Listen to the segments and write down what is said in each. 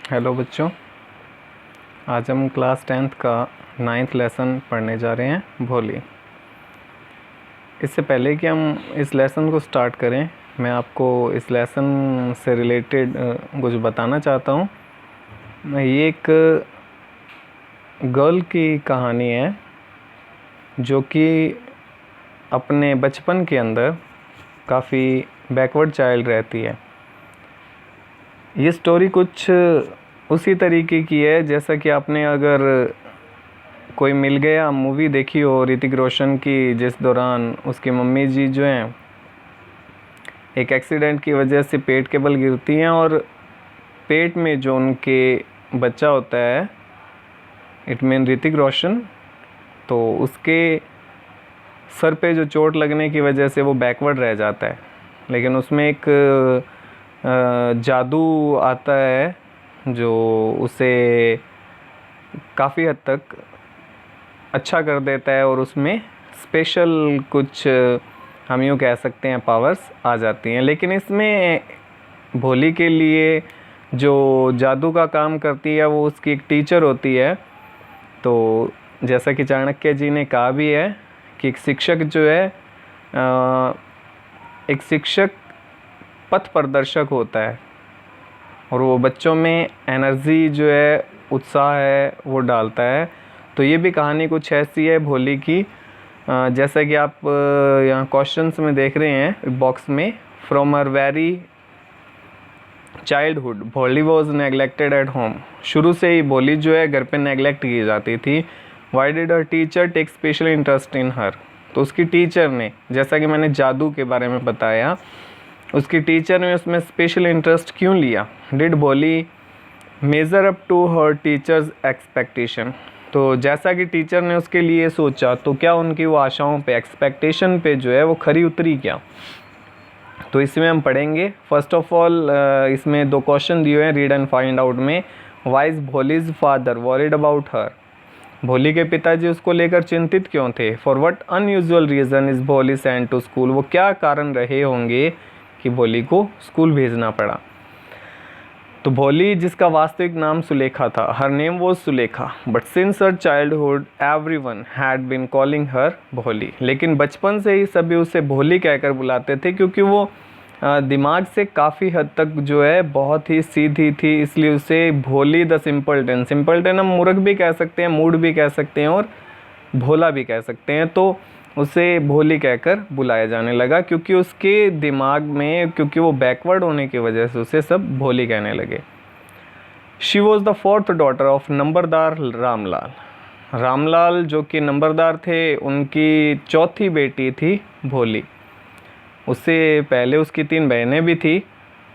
Hello बच्चों, आज हम क्लास 10th का 9th लेसन पढ़ने जा रहे हैं भोली। इससे पहले कि हम इस लेसन को स्टार्ट करें, मैं आपको इस लेसन से रिलेटेड कुछ बताना चाहता हूँ। ये एक गर्ल की कहानी है जो कि अपने बचपन के अंदर काफ़ी बैकवर्ड चाइल्ड रहती है। ये स्टोरी कुछ उसी तरीके की है जैसा कि आपने अगर कोई मिल गया मूवी देखी हो ऋतिक रोशन की, जिस दौरान उसकी मम्मी जी जो हैं एक एक्सीडेंट की वजह से पेट के बल गिरती हैं और पेट में जो उनके बच्चा होता है, इट मीन ऋतिक रोशन, तो उसके सर पे जो चोट लगने की वजह से वो बैकवर्ड रह जाता है। लेकिन उसमें एक जादू आता है जो उसे काफ़ी हद तक अच्छा कर देता है और उसमें स्पेशल कुछ हम यूँ कह सकते हैं पावर्स आ जाती हैं। लेकिन इसमें भोली के लिए जो जादू का काम करती है वो उसकी एक टीचर होती है। तो जैसा कि चाणक्य जी ने कहा भी है कि एक शिक्षक जो है एक शिक्षक पथ प्रदर्शक होता है और वो बच्चों में एनर्जी जो है, उत्साह है, वो डालता है। तो ये भी कहानी कुछ ऐसी है भोली की, जैसा कि आप यहाँ क्वेश्चंस में देख रहे हैं बॉक्स में। फ्रॉम हर वेरी चाइल्डहुड भोली वॉज नेगलेक्टेड एट होम। शुरू से ही भोली जो है घर पे नेगलेक्ट की जाती थी। Why did her teacher take special interest in her. तो उसकी टीचर ने, जैसा कि मैंने जादू के बारे में बताया, उसकी टीचर ने उसमें स्पेशल इंटरेस्ट क्यों लिया। Did Bholi measure up to her teacher's expectation. तो जैसा कि टीचर ने उसके लिए सोचा, तो क्या उनकी वो आशाओं पे, एक्सपेक्टेशन पे जो है वो खरी उतरी क्या। तो इसमें हम पढ़ेंगे। फर्स्ट ऑफ ऑल इसमें 2 क्वेश्चन दिए हैं रीड एंड फाइंड आउट में। Why is Bholi's father worried about her. Bholi के पिताजी उसको लेकर चिंतित क्यों थे। For what unusual reason is Bholi sent to school. वो क्या कारण रहे होंगे कि भोली को स्कूल भेजना पड़ा। तो भोली, जिसका वास्तविक नाम सुलेखा था, her name was Sulekha, but since her childhood everyone had been calling her Bholi. लेकिन बचपन से ही सभी उसे भोली कहकर बुलाते थे क्योंकि वो दिमाग से काफ़ी हद तक जो है बहुत ही सीधी थी, इसलिए उसे भोली द सिंपलटन, सिंपलटन हम मूर्ख भी कह सकते हैं, मूड भी कह सकते हैं और भोला भी कह सकते हैं, तो उसे भोली कहकर बुलाया जाने लगा क्योंकि उसके दिमाग में, क्योंकि वो बैकवर्ड होने की वजह से उसे सब भोली कहने लगे। She was the 4th daughter of नंबरदार रामलाल। रामलाल जो कि नंबरदार थे, उनकी 4थी बेटी थी भोली। उससे पहले उसकी 3 बहनें भी थी,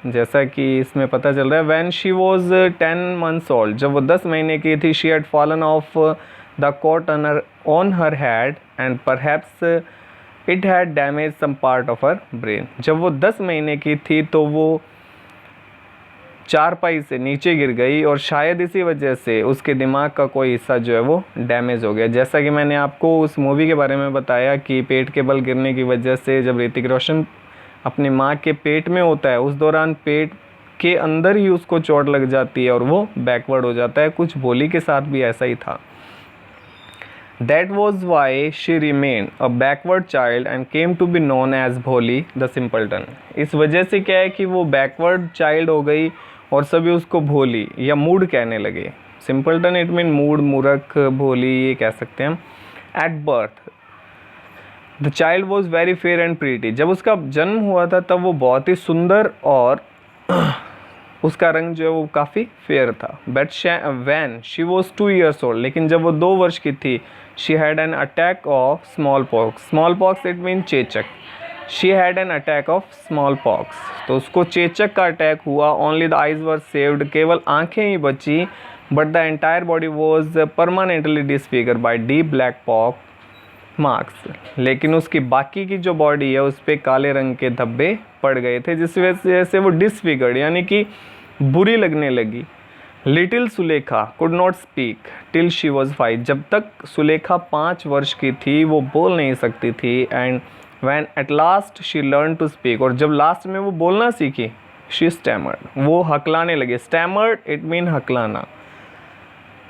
जैसा कि इसमें पता चल रहा है। When she was 10 months old, जब वो 10 महीने की थी, she had fallen of the coat on her head and perhaps it had damaged some part of her brain। जब वो 10 महीने की थी तो वो चारपाई से नीचे गिर गई और शायद इसी वजह से उसके दिमाग का कोई हिस्सा जो है वो डैमेज हो गया। जैसा कि मैंने आपको उस मूवी के बारे में बताया कि पेट के बल गिरने की वजह से जब ऋतिक रोशन अपनी माँ के पेट में होता है, उस दौरान पेट के अंदर ही उसको चोट लग जाती है और वो बैकवर्ड हो जाता है। कुछ भोली के साथ भी ऐसा ही था। That was why she remained a backward child and came to be known as भोली the simpleton। इस वजह से क्या है कि वो बैकवर्ड चाइल्ड हो गई और सभी उसको भोली या मूड कहने लगे। सिंपल्टन इट मीन मूड, मूर्ख, भोली ये कह सकते हैं हम। At birth the child was very fair and pretty. जब उसका जन्म हुआ था तब वो बहुत ही सुंदर और उसका रंग जो है वो काफ़ी फेयर था। But when she was 2 years old, लेकिन जब वो 2 वर्ष की थी, she had an attack of smallpox. Smallpox it mean चेचक। She had an attack of smallpox, तो उसको चेचक का अटैक हुआ। Only the eyes were saved, केवल आंखें ही बची। But the entire body was permanently disfigure by deep black pock marks. लेकिन उसकी बाकी की जो बॉडी है उस पर काले रंग के धब्बे पड़ गए थे, जिस वजह से वो डिसफिगर्ड यानी कि बुरी लगने लगी। Little Sulekha could not speak till she was 5। जब तक सुलेखा 5 वर्ष की थी वो बोल नहीं सकती थी। And when at last she learn to speak, और जब लास्ट में वो बोलना सीखी, शी स्टैमर्ड, वो हकलाने लगे। स्टैमर्ड इट मीन हकलाना।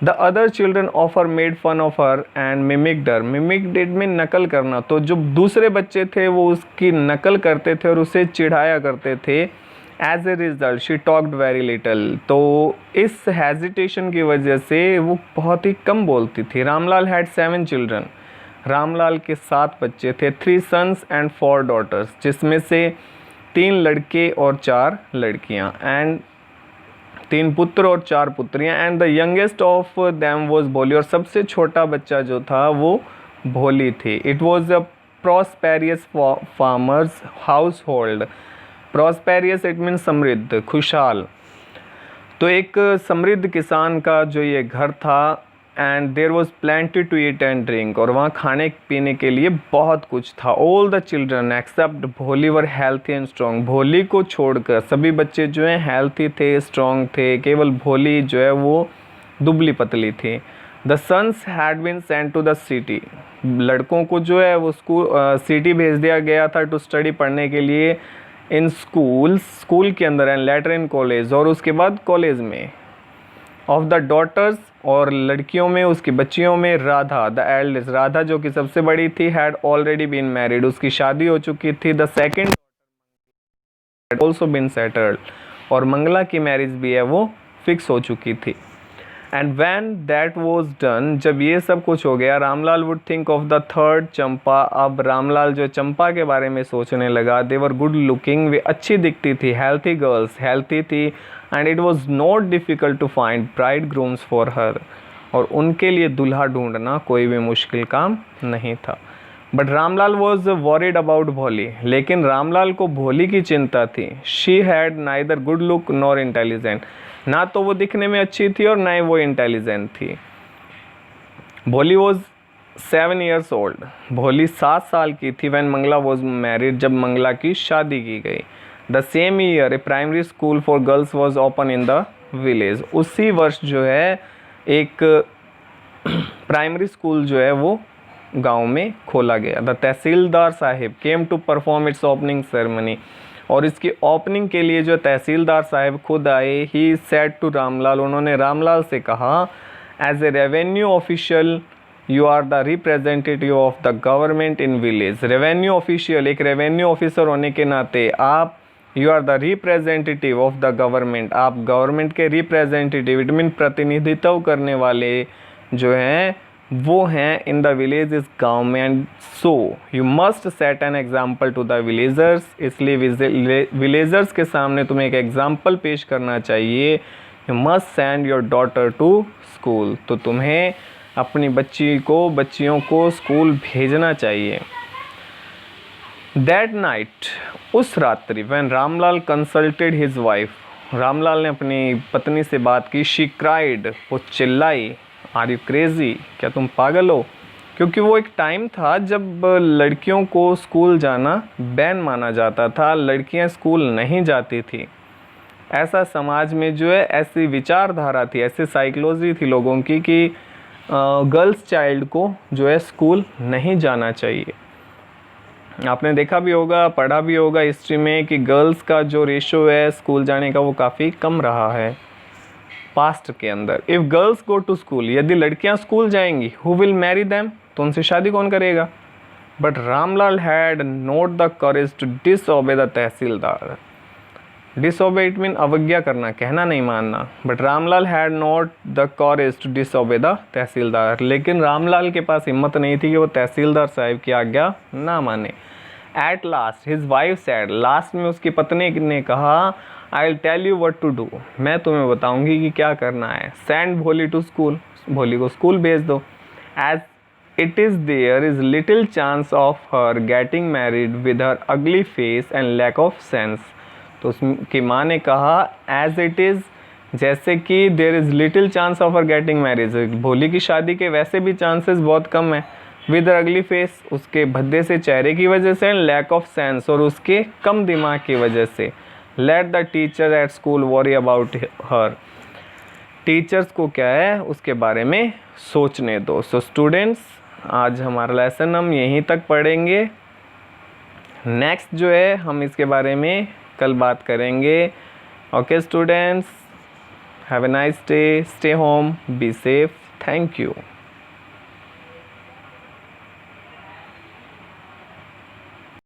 The other children of her made fun of her and mimicked her. Mimicked it mean नकल करना। तो जो दूसरे बच्चे थे वो उसकी नकल करते थे और उसे चिढ़ाया करते थे। As a result she talked very little. तो इस हेजिटेशन की वजह से वो बहुत ही कम बोलती थी। Ramlal had 7 children. रामलाल के 7 बच्चे थे। 3 सन्स एंड 4 डॉटर्स, जिसमें से 3 लड़के और 4 लड़कियां। एंड 3 पुत्र और 4 पुत्रियां। And the youngest of them was Bholi. और सबसे छोटा बच्चा जो था वो भोली थी। It was a prosperous farmers house hold. Prosperous it mean समृद्ध, खुशहाल। तो एक समृद्ध किसान का जो ये घर था। And there was plenty to eat and drink. और वहाँ खाने पीने के लिए बहुत कुछ था। ऑल द चिल्ड्रन एक्सेप्ट भोली वर हेल्थी एंड स्ट्रॉन्ग। भोली को छोड़कर सभी बच्चे जो हैं हेल्थी थे, स्ट्रॉन्ग थे। केवल भोली जो है वो दुबली पतली थी। The sons had been sent to the city. लड़कों को जो है वो सिटी भेज दिया गया था टू स्टडी, पढ़ने के लिए। इन स्कूल के अंदर एंड लेटर इन कॉलेज, और उसके बाद कॉलेज में। ऑफ द डॉटर्स, और लड़कियों में, उसकी बच्चियों में, राधा द एल्डेस्ट, राधा जो कि सबसे बड़ी थी, हैड ऑलरेडी बीन मैरिड, उसकी शादी हो चुकी थी। The second had also been settled, और मंगला की मैरिज भी है वो फिक्स हो चुकी थी। And when that was done, जब ये सब कुछ हो गया, Ramlal would think of the third Champa. अब रामलाल जो चंपा के बारे में सोचने लगा। दे वर गुड लुकिंग, वे अच्छी दिखती थी। हेल्थी गर्ल्स, हेल्थी थी। And it was not difficult to find bridegrooms for her, और उनके लिए दुल्हा ढूंढना कोई भी मुश्किल काम नहीं था। But Ramlal was worried about भोली, लेकिन रामलाल को भोली की चिंता थी। She had neither good look nor intelligent, ना तो वो दिखने में अच्छी थी और ना ही वो इंटेलिजेंट थी। भोली वॉज 7 years ओल्ड, भोली 7 साल की थी। वैन मंगला वॉज मैरिड, जब मंगला की शादी की गई। The same year A primary school for girls was open in the village, उसी वर्ष जो है एक प्राइमरी स्कूल जो है वो गांव में खोला गया। The tahsildar sahib came to perform its opening ceremony, और इसकी ओपनिंग के लिए जो तहसीलदार साहिब खुद आए। ही सेड टू रामलाल, उन्होंने रामलाल से कहा, as a revenue official you are the representative of the government in village. Revenue official, एक रेवेन्यू ऑफिसर होने के नाते आप, you are the representative of the government, आप गवर्नमेंट के रिप्रेजेंटेटिव, इट मीन प्रतिनिधित्व करने वाले जो हैं वो हैं इन द विलेज, इस गाँव में। And so you must set an example to the villagers, इसलिए विलेजर्स के सामने तुम्हें एक एग्जाम्पल पेश करना चाहिए। You must send your daughter to school, तो तुम्हें अपनी बच्चियों को स्कूल भेजना चाहिए। दैट नाइट, उस रात्रि, when Ramlal consulted his wife, Ramlal ने अपनी पत्नी से बात की। शी क्राइड, वो चिल्लाई, आर यू क्रेजी, क्या तुम पागल हो? क्योंकि वो एक टाइम था जब लड़कियों को स्कूल जाना बैन माना जाता था, लड़कियां स्कूल नहीं जाती थी। ऐसा समाज में जो है ऐसी विचारधारा थी, ऐसी साइकोलॉजी थी लोगों की कि गर्ल्स चाइल्ड को जो है स्कूल नहीं जाना चाहिए। आपने देखा भी होगा, पढ़ा भी होगा हिस्ट्री में कि गर्ल्स का जो रेशो है स्कूल जाने का वो काफ़ी कम रहा है पास्ट के अंदर। If girls go to school, यदि लड़कियां स्कूल जाएंगी, हु विल मैरी देम, तो उनसे शादी कौन करेगा? But Ramlal had not the courage to disobey the tehsildar. Disobey it mean अवज्ञा करना, कहना नहीं मानना। But Ramlal had not the courage to disobey the tehsildar, लेकिन रामलाल के पास हिम्मत नहीं थी कि वो तहसीलदार साहब की आज्ञा ना माने। At last his wife said, last में उसकी पत्नी ने कहा, I will tell you what to do, मैं तुम्हें बताऊंगी कि क्या करना है। सेंड भोली टू स्कूल, भोली को स्कूल भेज दो। As it is there is little chance of her getting married with her ugly face and lack of sense. तो उसकी माँ ने कहा, एज इट इज़, जैसे कि there is little chance of her getting marriage, Bholi की शादी के वैसे भी चांसेस बहुत कम है। विद हर अगली फेस, उसके भद्दे से चेहरे की वजह से, एंड लैक ऑफ सेंस, और उसके कम दिमाग की वजह से। Let the teacher at school worry about her, teachers को क्या है उसके बारे में सोचने दो। सो स्टूडेंट्स, आज हमारा लेसन हम यहीं तक पढ़ेंगे। नेक्स्ट जो है हम इसके बारे में कल बात करेंगे। Okay students, have a nice day, stay home, be safe, thank you.